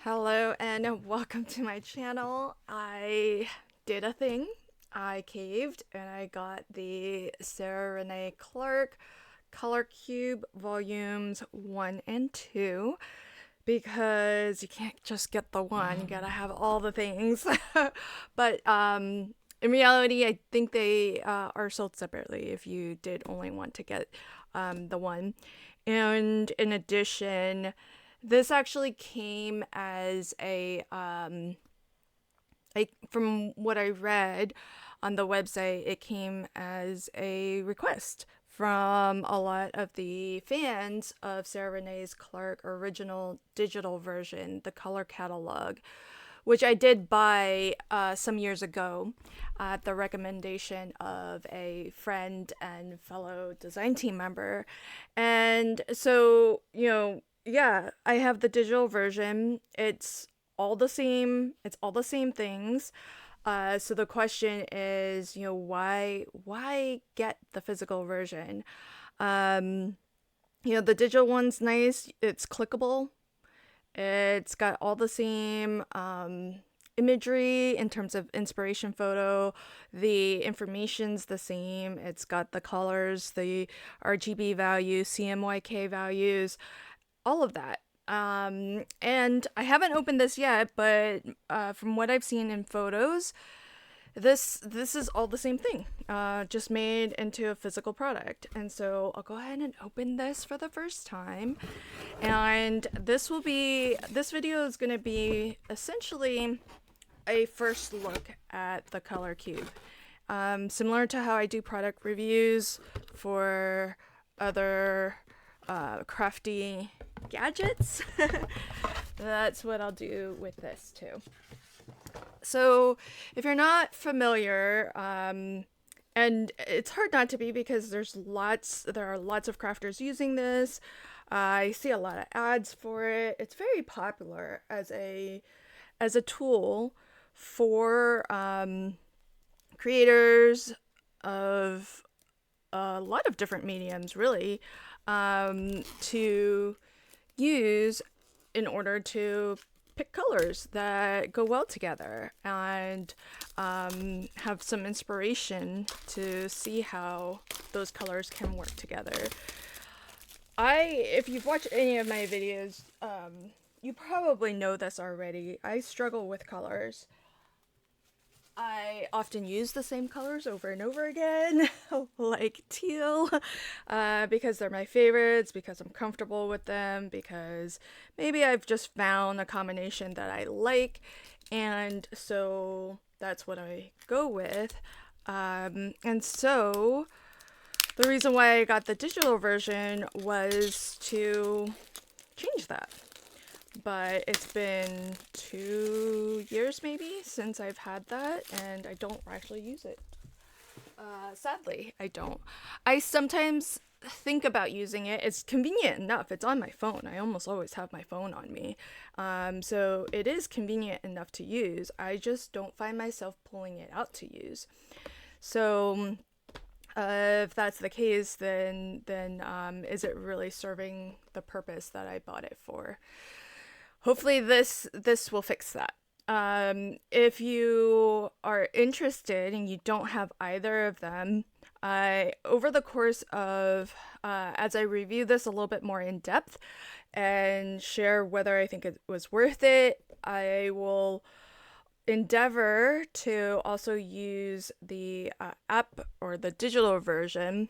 Hello and welcome to my channel. I did a thing. I caved and I got the Sarah Renee Clark Color Cube Volumes 1 and 2 because you can't just get the one, you gotta have all the things. But in reality, I think they are sold separately if you did only want to get the one. And in addition, this actually came as from what I read on the website, it came as a request from a lot of the fans of Sarah Renee's Clark original digital version, the color catalog, which I did buy some years ago at the recommendation of a friend and fellow design team member. And so, yeah, I have the digital version. It's all the same. It's all the same things. So the question is, why get the physical version? The digital one's nice. It's clickable. It's got all the same imagery in terms of inspiration photo. The information's the same. It's got the colors, the RGB values, CMYK values, all of that. And I haven't opened this yet, but from what I've seen in photos, this is all the same thing, just made into a physical product. And so I'll go ahead and open this for the first time. And this video is going to be essentially a first look at the color cube. Similar to how I do product reviews for other crafty gadgets. That's what I'll do with this too. So if you're not familiar, and it's hard not to be because there are lots of crafters using this. I see a lot of ads for it. It's very popular as a tool for creators of a lot of different mediums, really, to use in order to pick colors that go well together and have some inspiration to see how those colors can work together. If you've watched any of my videos, you probably know this already. I struggle with colors. I often use the same colors over and over again, like teal, because they're my favorites, because I'm comfortable with them, because maybe I've just found a combination that I like, and so that's what I go with. And so the reason why I got the digital version was to change that. But it's been 2 years maybe since I've had that, and I don't actually use it. Sadly, I don't. I sometimes think about using it. It's convenient enough. It's on my phone. I almost always have my phone on me. So it is convenient enough to use. I just don't find myself pulling it out to use. So if that's the case, then is it really serving the purpose that I bought it for? Hopefully this will fix that. If you are interested and you don't have either of them, over the course of, as I review this a little bit more in depth and share whether I think it was worth it, I will endeavor to also use the app or the digital version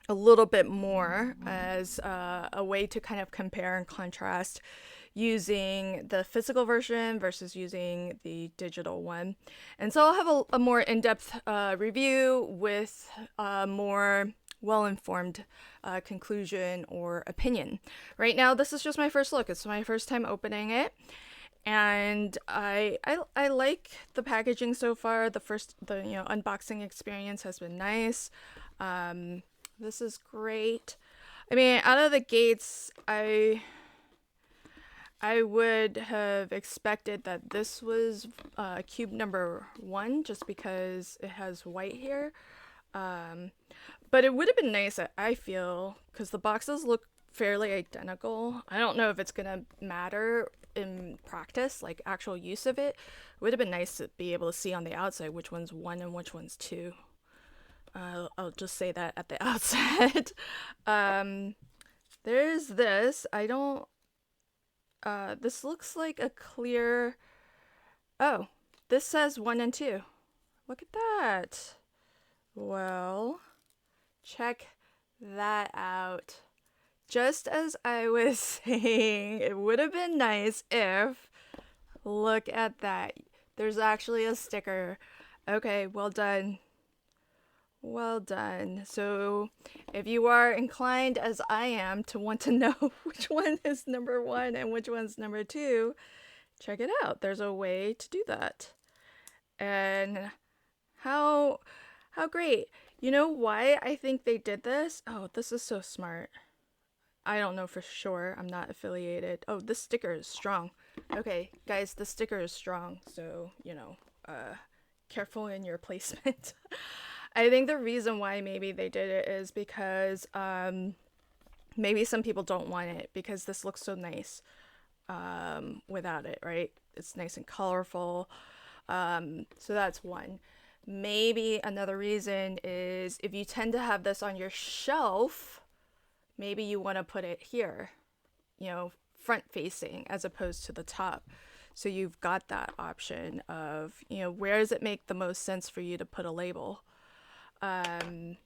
a little bit more as a way to kind of compare and contrast using the physical version versus using the digital one. And so I'll have a more in-depth review with a more well-informed conclusion or opinion. Right now, this is just my first look. It's my first time opening it. And I like the packaging so far. The unboxing experience has been nice. This is great. I mean, out of the gates, I would have expected that this was cube number 1 just because it has white here. But it would have been nice, I feel, because the boxes look fairly identical. I don't know if it's gonna matter in practice, like actual use of it. It would have been nice to be able to see on the outside which one's 1 and which one's 2. I'll just say that at the outset. um, there's this. I don't. This looks like a clear. Oh, this says 1 and 2. Look at that. Well, check that out. Just as I was saying, it would have been nice if, look at that. There's actually a sticker. Okay, well done. Well done. So if you are inclined as I am to want to know which one is number 1 and which one's number 2, check it out. There's a way to do that. And how great. You know why I think they did this? Oh, this is so smart. I don't know for sure. I'm not affiliated. Oh, this sticker is strong. Okay, guys, the sticker is strong. So, careful in your placement. I think the reason why maybe they did it is because maybe some people don't want it because this looks so nice without it, right? It's nice and colorful. So that's one. Maybe another reason is if you tend to have this on your shelf, maybe you want to put it here, front facing as opposed to the top. So you've got that option of, where does it make the most sense for you to put a label? And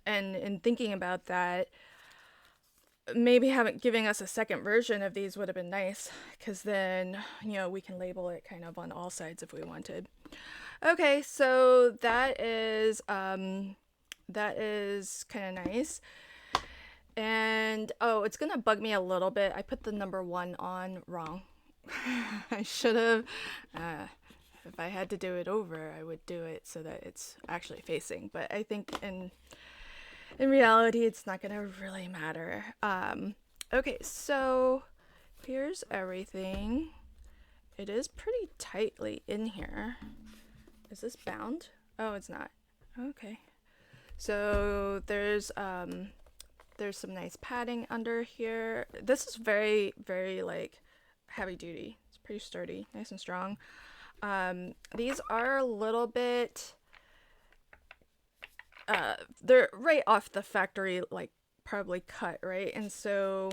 in thinking about that, maybe giving us a second version of these would have been nice, because then, we can label it kind of on all sides if we wanted. Okay, so that is kind of nice. And oh, it's gonna bug me a little bit. I put the number 1 on wrong. I should have. If I had to do it over, I would do it so that it's actually facing. But I think in reality, it's not gonna really matter. Okay, so here's everything. It is pretty tightly in here. Is this bound? Oh, it's not. Okay. So there's some nice padding under here. This is very, very like heavy duty. It's pretty sturdy, nice and strong. These are a little bit, they're right off the factory, like probably cut, right? And so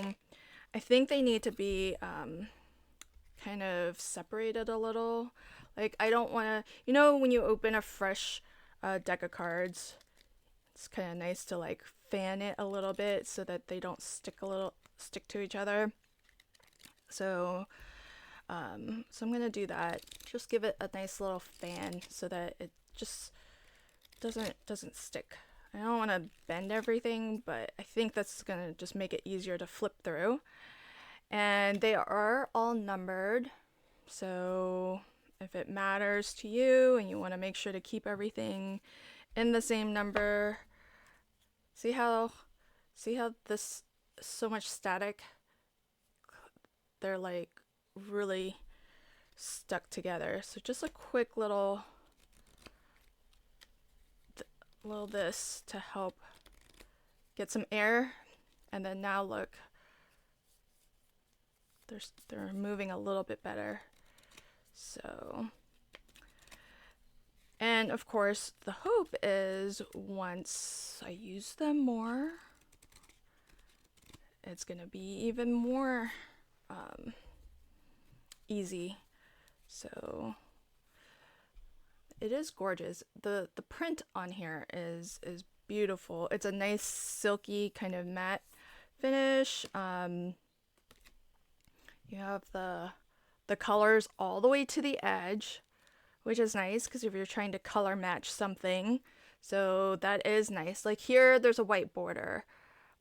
I think they need to be kind of separated a little. Like I don't want to, when you open a fresh deck of cards, it's kind of nice to like fan it a little bit so that they don't stick to each other. So I'm gonna do that. Just give it a nice little fan so that it just doesn't stick. I don't want to bend everything, but I think that's gonna just make it easier to flip through. And they are all numbered, so if it matters to you and you want to make sure to keep everything in the same number, see how this is so much static? They're like really stuck together. So just a quick little this to help get some air. And then now look, they're moving a little bit better. So, and of course the hope is once I use them more, it's gonna be even more easy. So it is gorgeous. The print on here is beautiful. It's a nice silky kind of matte finish. You have the colors all the way to the edge, which is nice because if you're trying to color match something, so that is nice. Like here there's a white border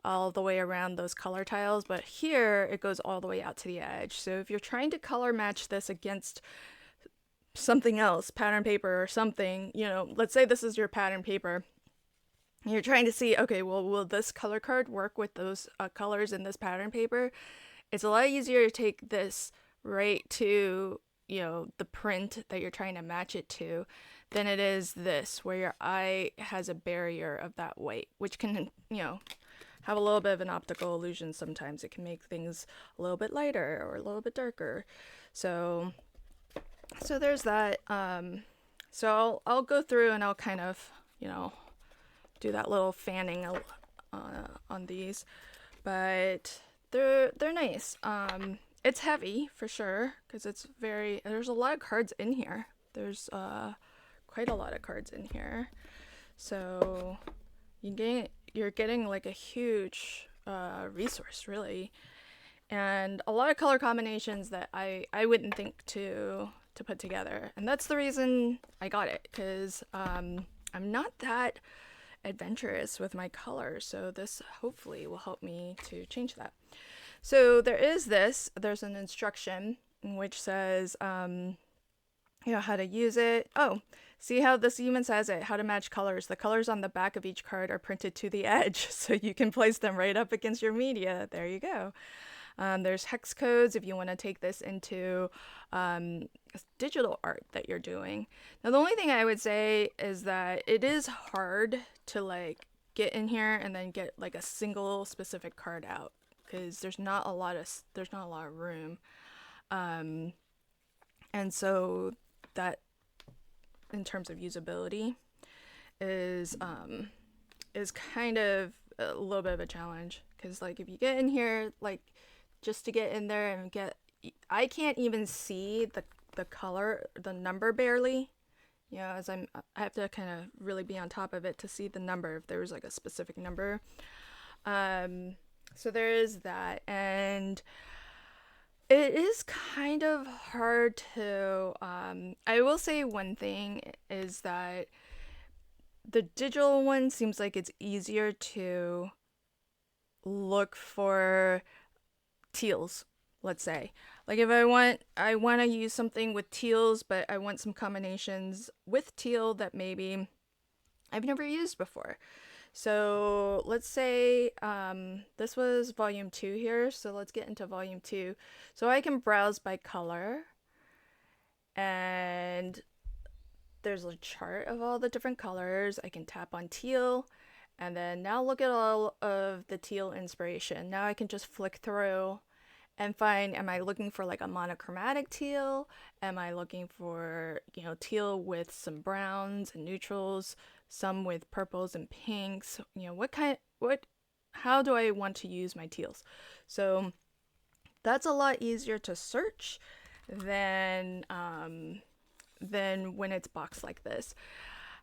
all the way around those color tiles, but here it goes all the way out to the edge. So if you're trying to color match this against something else, pattern paper or something, let's say this is your pattern paper, and you're trying to see, okay, well, will this color card work with those colors in this pattern paper? It's a lot easier to take this right to, the print that you're trying to match it to than it is this, where your eye has a barrier of that white, which can, have a little bit of an optical illusion sometimes. It can make things a little bit lighter or a little bit darker. So there's that. So I'll go through and I'll kind of, do that little fanning on these, but they're nice. It's heavy for sure because there's a lot of cards in here. There's quite a lot of cards in here, so you're getting like a huge resource really, and a lot of color combinations that I wouldn't think to put together, and that's the reason I got it, because I'm not that adventurous with my colors, so this hopefully will help me to change that. So there's an instruction which says how to use it. Oh, see how this even says it, how to match colors. The colors on the back of each card are printed to the edge, so you can place them right up against your media. There you go. There's hex codes if you want to take this into digital art that you're doing. Now, the only thing I would say is that it is hard to like get in here and then get like a single specific card out, because there's not a lot of room, and so that, in terms of usability, is kind of a little bit of a challenge, because like if you get in here, like just to get in there and I can't even see the color, the number barely, as I have to kind of really be on top of it to see the number if there was like a specific number. So there is that, and it is kind of hard to, I will say one thing is that the digital one seems like it's easier to look for teals, let's say. Like if I want to use something with teals, but I want some combinations with teal that maybe I've never used before. So let's say this was volume 2 here, so let's get into volume 2. So I can browse by color, and there's a chart of all the different colors. I can tap on teal, and then now look at all of the teal inspiration. Now I can just flick through and find, am I looking for like a monochromatic teal? Am I looking for, teal with some browns and neutrals, some with purples and pinks? How do I want to use my teals? So that's a lot easier to search than when it's boxed like this.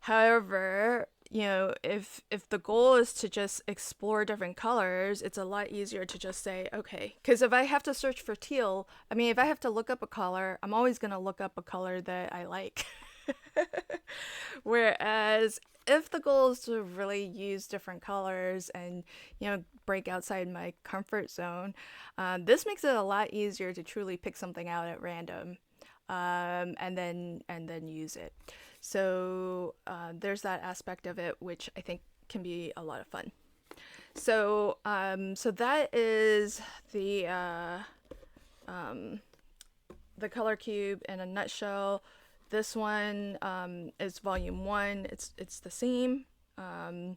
However, if the goal is to just explore different colors, it's a lot easier to just say, okay, because if I have to search for teal, if I have to look up a color, I'm always going to look up a color that I like. Whereas if the goal is to really use different colors and, break outside my comfort zone, this makes it a lot easier to truly pick something out at random, and then use it. So there's that aspect of it, which I think can be a lot of fun. So that is the color cube in a nutshell. This one is volume 1. It's the same. The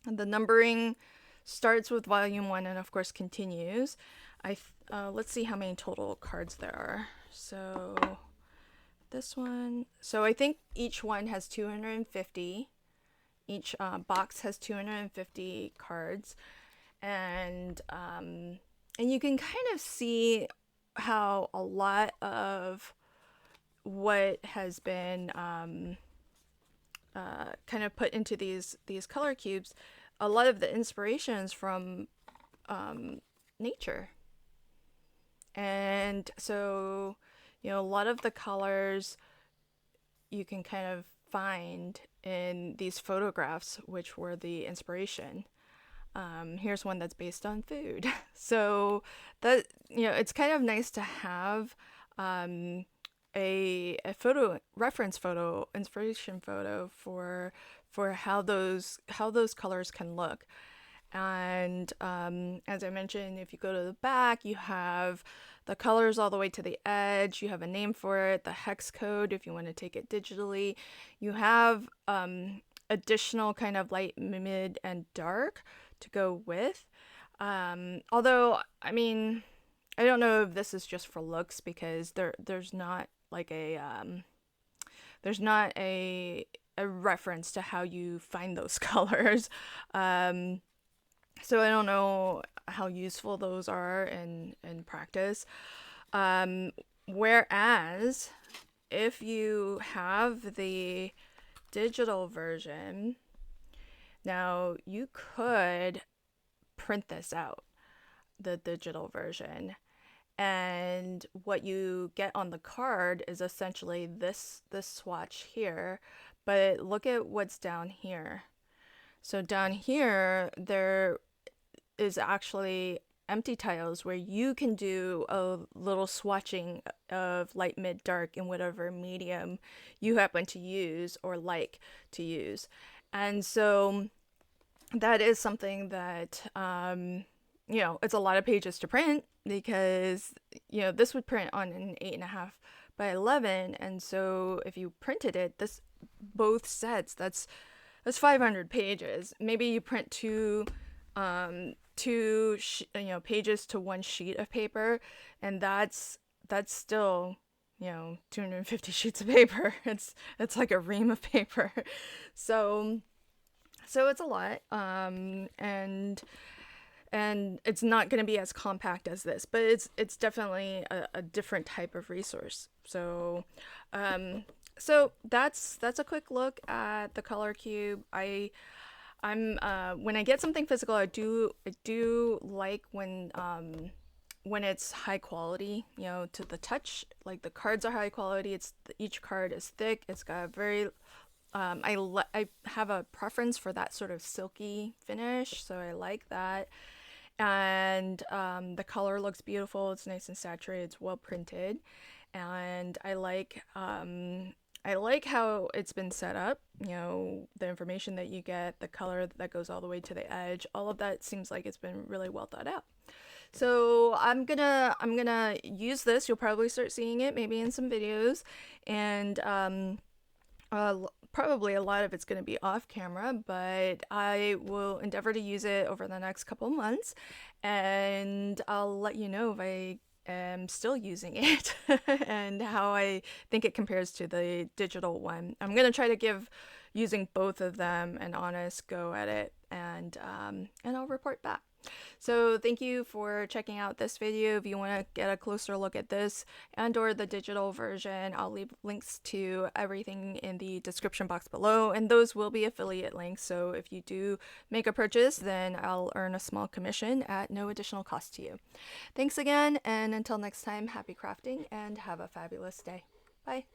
numbering starts with volume 1 and of course continues. Let's see how many total cards there are. So this one, I think each one has 250. Each box has 250 cards, and you can kind of see how a lot of what has been kind of put into these color cubes, a lot of the inspirations from nature. And so, a lot of the colors you can kind of find in these photographs, which were the inspiration. Here's one that's based on food. So that, it's kind of nice to have a photo, reference photo, inspiration photo for how those colors can look. And as I mentioned, if you go to the back, you have the colors all the way to the edge. You have a name for it, the hex code if you want to take it digitally. You have additional kind of light, mid, and dark to go with. Although, I mean, I don't know if this is just for looks, because there's not like there's not a reference to how you find those colors. So I don't know how useful those are in practice. Whereas if you have the digital version, now you could print this out, the digital version. And what you get on the card is essentially this swatch here, but look at what's down here. So down here, there is actually empty tiles where you can do a little swatching of light, mid, dark in whatever medium you happen to use or like to use. And so that is something that, you know, it's a lot of pages to print, because, you know, this would print on an 8.5 by 11. And so if you printed it, both sets, that's 500 pages. Maybe you print two pages to one sheet of paper, and that's still, you know, 250 sheets of paper. It's like a ream of paper. So it's a lot, and it's not going to be as compact as this, but it's definitely a different type of resource. So so that's a quick look at the Color Cube. I'm when I get something physical, I do like when it's high quality, you know, to the touch. Like, the cards are high quality. Each card is thick. It's got a very I have a preference for that sort of silky finish, so I like that. And the color looks beautiful. It's nice and saturated. It's well printed, and I like how it's been set up. You know, the information that you get, the color that goes all the way to the edge, all of that seems like it's been really well thought out. So I'm gonna use this. You'll probably start seeing it maybe in some videos, and probably a lot of it's going to be off camera, but I will endeavor to use it over the next couple months, and I'll let you know if I am still using it and how I think it compares to the digital one. I'm going to try to give using both of them an honest go at it, and I'll report back. So thank you for checking out this video. If you want to get a closer look at this and or the digital version, I'll leave links to everything in the description box below, and those will be affiliate links. So if you do make a purchase, then I'll earn a small commission at no additional cost to you. Thanks again, and until next time, happy crafting and have a fabulous day. Bye.